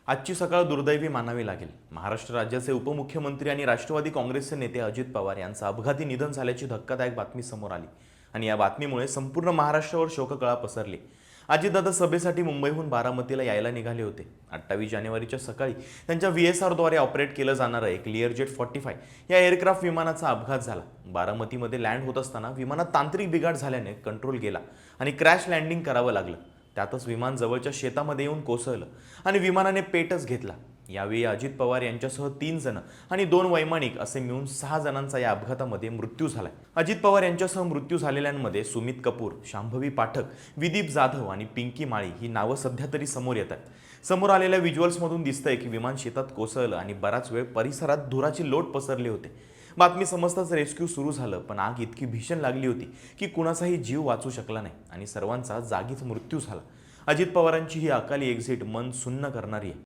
आजची सकाळ दुर्दैवी मानावी लागेल। महाराष्ट्र राज्याचे उपमुख्यमंत्री आणि राष्ट्रवादी काँग्रेसचे नेते अजित पवार यांचं अपघाती निधन झाल्याची धक्कादायक बातमी समोर आली आणि या बातमीमुळे संपूर्ण महाराष्ट्रावर शोककळा पसरली। अजितदादा सभेसाठी मुंबईहून बारामतीला यायला निघाले होते। 28 जानेवारीच्या सकाळी त्यांच्या VSRद्वारे ऑपरेट केलं जाणारं एक लिअरजेट 45 या एअरक्राफ्ट विमानाचा अपघात झाला। बारामतीमध्ये लँड होत असताना विमानात तांत्रिक बिघाड झाल्याने कंट्रोल गेला आणि क्रॅश लँडिंग करावं लागलं। त्यातच विमान जवळच्या शेतामध्ये येऊन कोसळलं आणि विमानाने पेटच घेतला। यावेळी अजित पवार यांच्यासह 3 जण आणि 2 वैमानिक असे मिळून 6 जणांचा या अपघातामध्ये मृत्यू झालाय। अजित पवार यांच्यासह मृत्यू झालेल्यांमध्ये सुमित कपूर, शांभवी पाठक, विदीप जाधव आणि पिंकी माळी ही नावं सध्या तरी समोर येत आहेत। समोर आलेल्या व्हिज्युअल्समधून दिसतंय की विमान शेतात कोसळलं आणि बराच वेळ परिसरात धुराची लोट पसरली होती। बातमी समजताच रेस्क्यू सुरू झालं, पण आग इतकी भीषण लागली होती की कुणाचाही जीव वाचू शकला नाही आणि सर्वांचा जागीच मृत्यू झाला। अजित पवारांची ही अकाली एक्झिट मन सुन्न करणारी आहे।